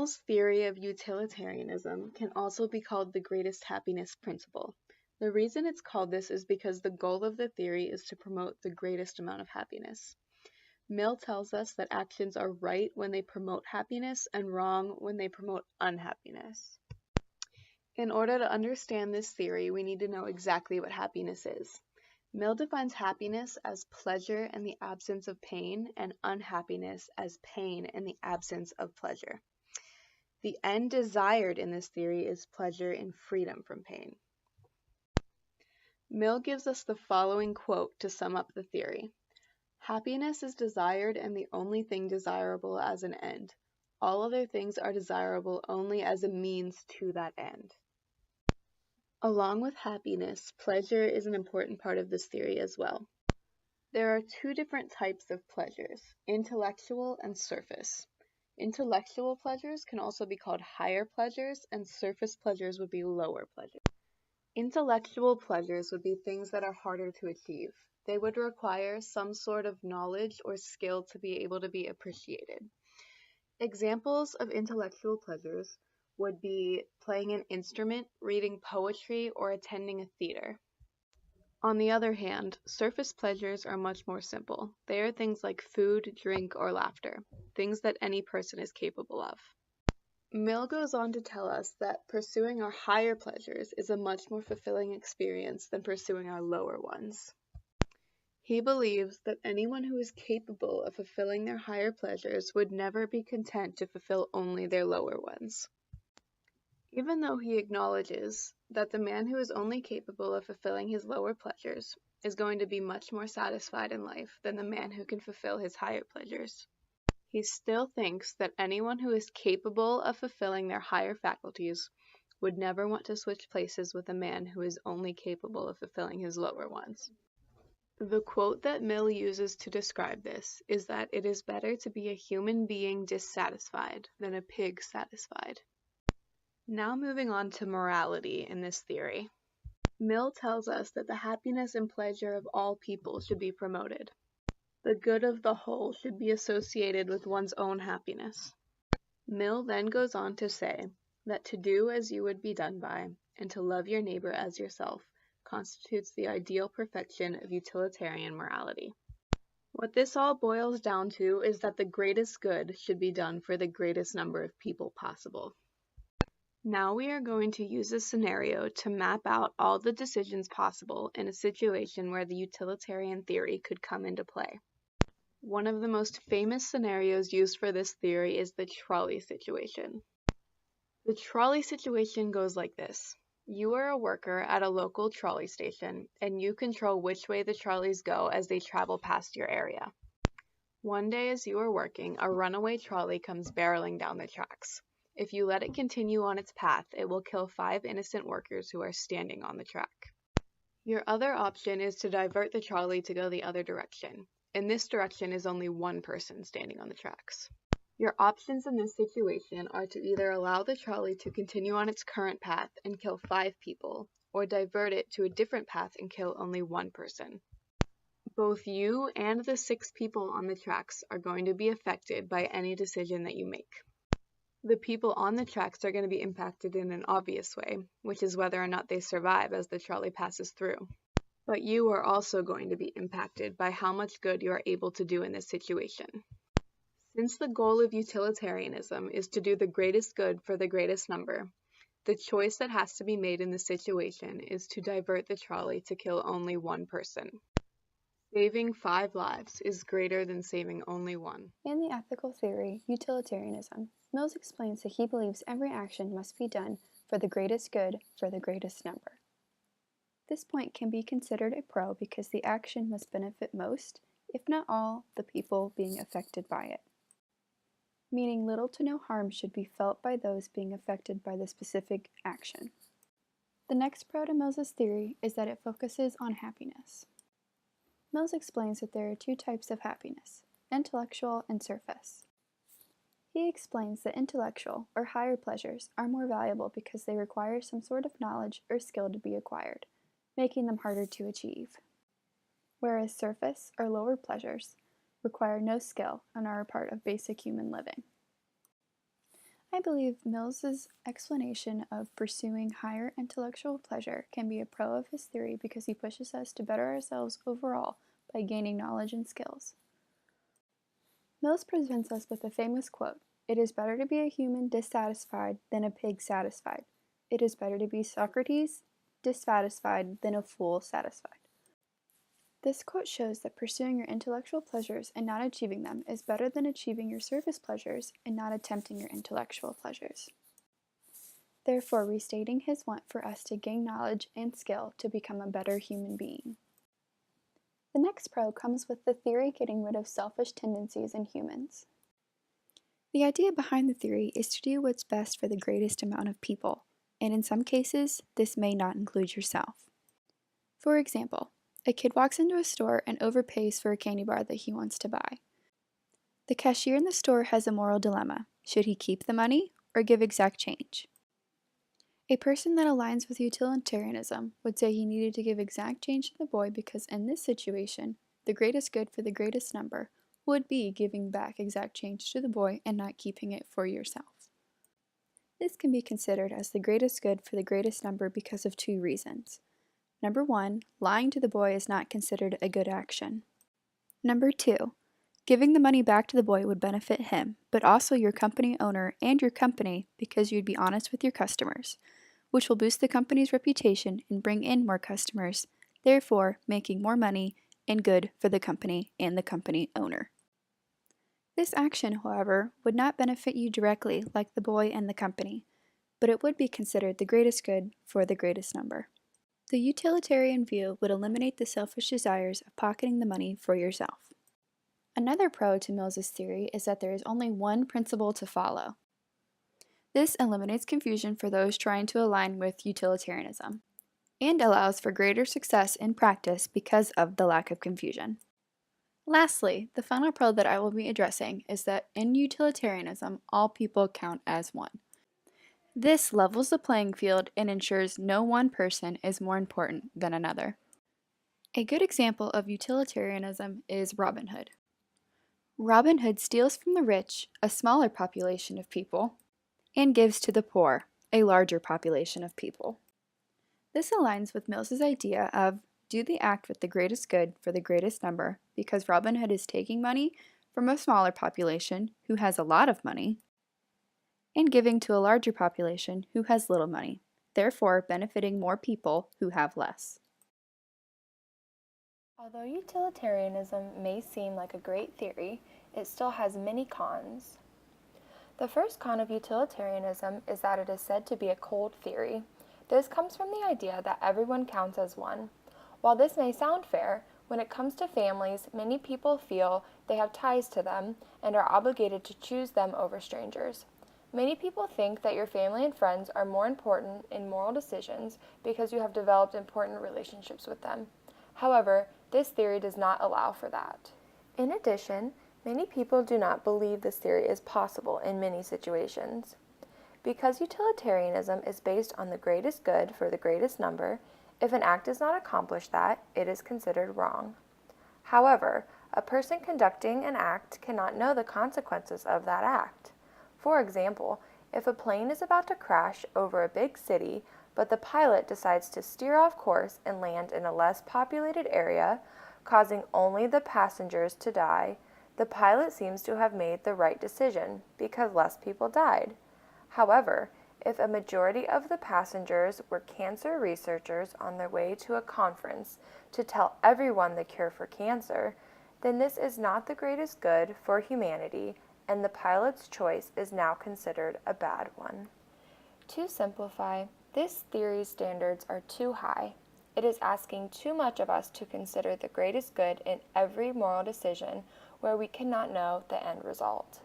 Mill's theory of utilitarianism can also be called the greatest happiness principle. The reason it's called this is because the goal of the theory is to promote the greatest amount of happiness. Mill tells us that actions are right when they promote happiness and wrong when they promote unhappiness. In order to understand this theory, we need to know exactly what happiness is. Mill defines happiness as pleasure in the absence of pain and unhappiness as pain in the absence of pleasure. The end desired in this theory is pleasure in freedom from pain. Mill gives us the following quote to sum up the theory. Happiness is desired and the only thing desirable as an end. All other things are desirable only as a means to that end. Along with happiness, pleasure is an important part of this theory as well. There are two different types of pleasures, intellectual and surface. Intellectual pleasures can also be called higher pleasures, and surface pleasures would be lower pleasures. Intellectual pleasures would be things that are harder to achieve. They would require some sort of knowledge or skill to be able to be appreciated. Examples of intellectual pleasures would be playing an instrument, reading poetry, or attending a theater. On the other hand, surface pleasures are much more simple. They are things like food, drink, or laughter, things that any person is capable of. Mill goes on to tell us that pursuing our higher pleasures is a much more fulfilling experience than pursuing our lower ones. He believes that anyone who is capable of fulfilling their higher pleasures would never be content to fulfill only their lower ones. Even though he acknowledges that the man who is only capable of fulfilling his lower pleasures is going to be much more satisfied in life than the man who can fulfill his higher pleasures, he still thinks that anyone who is capable of fulfilling their higher faculties would never want to switch places with a man who is only capable of fulfilling his lower ones. The quote that Mill uses to describe this is that it is better to be a human being dissatisfied than a pig satisfied. Now moving on to morality in this theory. Mill tells us that the happiness and pleasure of all people should be promoted. The good of the whole should be associated with one's own happiness. Mill then goes on to say that to do as you would be done by, and to love your neighbor as yourself, constitutes the ideal perfection of utilitarian morality. What this all boils down to is that the greatest good should be done for the greatest number of people possible. Now we are going to use a scenario to map out all the decisions possible in a situation where the utilitarian theory could come into play. One of the most famous scenarios used for this theory is the trolley situation. The trolley situation goes like this. You are a worker at a local trolley station, and you control which way the trolleys go as they travel past your area. One day as you are working, a runaway trolley comes barreling down the tracks. If you let it continue on its path, it will kill 5 innocent workers who are standing on the track. Your other option is to divert the trolley to go the other direction. In this direction is only one person standing on the tracks. Your options in this situation are to either allow the trolley to continue on its current path and kill 5 people, or divert it to a different path and kill only 1 person. Both you and the 6 people on the tracks are going to be affected by any decision that you make. The people on the tracks are going to be impacted in an obvious way, which is whether or not they survive as the trolley passes through. But you are also going to be impacted by how much good you are able to do in this situation. Since the goal of utilitarianism is to do the greatest good for the greatest number, the choice that has to be made in this situation is to divert the trolley to kill only 1 person. Saving 5 lives is greater than saving only 1. In the ethical theory, utilitarianism, Mills explains that he believes every action must be done for the greatest good for the greatest number. This point can be considered a pro because the action must benefit most, if not all, the people being affected by it. Meaning little to no harm should be felt by those being affected by the specific action. The next pro to Mills's theory is that it focuses on happiness. Mills explains that there are 2 types of happiness, intellectual and surface. He explains that intellectual, or higher pleasures, are more valuable because they require some sort of knowledge or skill to be acquired, making them harder to achieve. Whereas surface, or lower pleasures, require no skill and are a part of basic human living. I believe Mills's explanation of pursuing higher intellectual pleasure can be a pro of his theory because he pushes us to better ourselves overall by gaining knowledge and skills. Mills presents us with a famous quote, "It is better to be a human dissatisfied than a pig satisfied. It is better to be Socrates dissatisfied than a fool satisfied." This quote shows that pursuing your intellectual pleasures and not achieving them is better than achieving your surface pleasures and not attempting your intellectual pleasures. Therefore, restating his want for us to gain knowledge and skill to become a better human being. The next pro comes with the theory getting rid of selfish tendencies in humans. The idea behind the theory is to do what's best for the greatest amount of people, and in some cases, this may not include yourself. For example, a kid walks into a store and overpays for a candy bar that he wants to buy. The cashier in the store has a moral dilemma. Should he keep the money or give exact change? A person that aligns with utilitarianism would say he needed to give exact change to the boy because in this situation, the greatest good for the greatest number would be giving back exact change to the boy and not keeping it for yourself. This can be considered as the greatest good for the greatest number because of two reasons. Number 1, lying to the boy is not considered a good action. Number 2, giving the money back to the boy would benefit him, but also your company owner and your company because you'd be honest with your customers, which will boost the company's reputation and bring in more customers, therefore making more money and good for the company and the company owner. This action, however, would not benefit you directly like the boy and the company, but it would be considered the greatest good for the greatest number. The utilitarian view would eliminate the selfish desires of pocketing the money for yourself. Another pro to Mills's theory is that there is only one principle to follow. This eliminates confusion for those trying to align with utilitarianism, and allows for greater success in practice because of the lack of confusion. Lastly, the final pro that I will be addressing is that in utilitarianism, all people count as one. This levels the playing field and ensures no one person is more important than another. A good example of utilitarianism is Robin Hood. Robin Hood steals from the rich, a smaller population of people, and gives to the poor, a larger population of people. This aligns with Mills's idea of do the act with the greatest good for the greatest number because Robin Hood is taking money from a smaller population who has a lot of money and giving to a larger population who has little money, therefore benefiting more people who have less. Although utilitarianism may seem like a great theory, it still has many cons. The first con of utilitarianism is that it is said to be a cold theory. This comes from the idea that everyone counts as one. While this may sound fair, when it comes to families, many people feel they have ties to them and are obligated to choose them over strangers. Many people think that your family and friends are more important in moral decisions because you have developed important relationships with them. However, this theory does not allow for that. In addition, many people do not believe this theory is possible in many situations. Because utilitarianism is based on the greatest good for the greatest number, if an act does not accomplish that, it is considered wrong. However, a person conducting an act cannot know the consequences of that act. For example, if a plane is about to crash over a big city, but the pilot decides to steer off course and land in a less populated area, causing only the passengers to die, the pilot seems to have made the right decision because less people died. However, if a majority of the passengers were cancer researchers on their way to a conference to tell everyone the cure for cancer, then this is not the greatest good for humanity, and the pilot's choice is now considered a bad one. To simplify, this theory's standards are too high. It is asking too much of us to consider the greatest good in every moral decision where we cannot know the end result.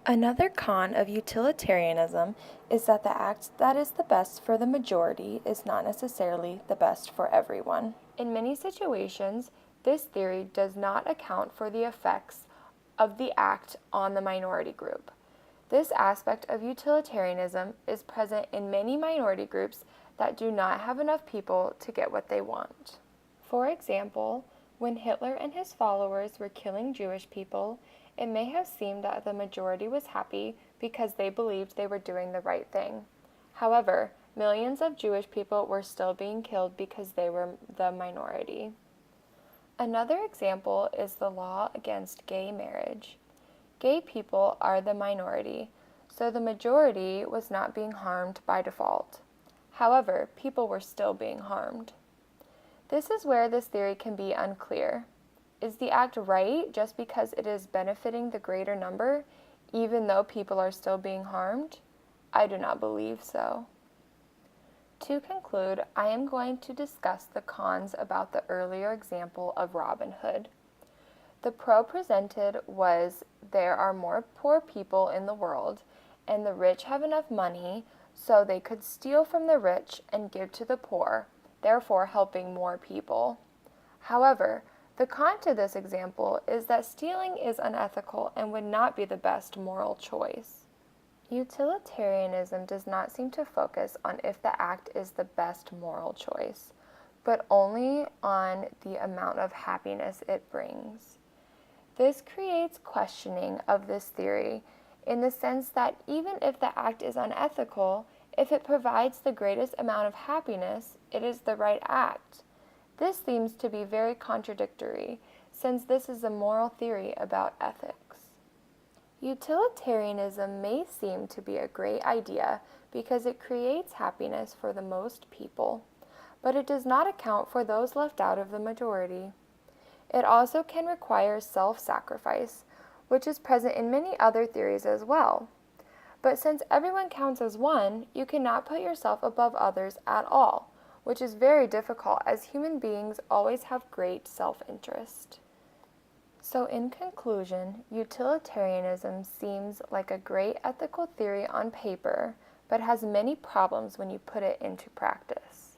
Another con of utilitarianism is that the act that is the best for the majority is not necessarily the best for everyone. In many situations, this theory does not account for the effects of the act on the minority group. This aspect of utilitarianism is present in many minority groups that do not have enough people to get what they want. For example, when Hitler and his followers were killing Jewish people, it may have seemed that the majority was happy because they believed they were doing the right thing. However, millions of Jewish people were still being killed because they were the minority. Another example is the law against gay marriage. Gay people are the minority, so the majority was not being harmed by default. However, people were still being harmed. This is where this theory can be unclear. Is the act right just because it is benefiting the greater number, even though people are still being harmed? I do not believe so. To conclude, I am going to discuss the cons about the earlier example of Robin Hood. The pro presented was there are more poor people in the world, and the rich have enough money so they could steal from the rich and give to the poor, therefore helping more people. However, the con to this example is that stealing is unethical and would not be the best moral choice. Utilitarianism does not seem to focus on if the act is the best moral choice, but only on the amount of happiness it brings. This creates questioning of this theory in the sense that even if the act is unethical, if it provides the greatest amount of happiness, it is the right act. This seems to be very contradictory, since this is a moral theory about ethics. Utilitarianism may seem to be a great idea because it creates happiness for the most people, but it does not account for those left out of the majority. It also can require self-sacrifice, which is present in many other theories as well. But since everyone counts as one, you cannot put yourself above others at all, which is very difficult as human beings always have great self-interest. So in conclusion, utilitarianism seems like a great ethical theory on paper, but has many problems when you put it into practice.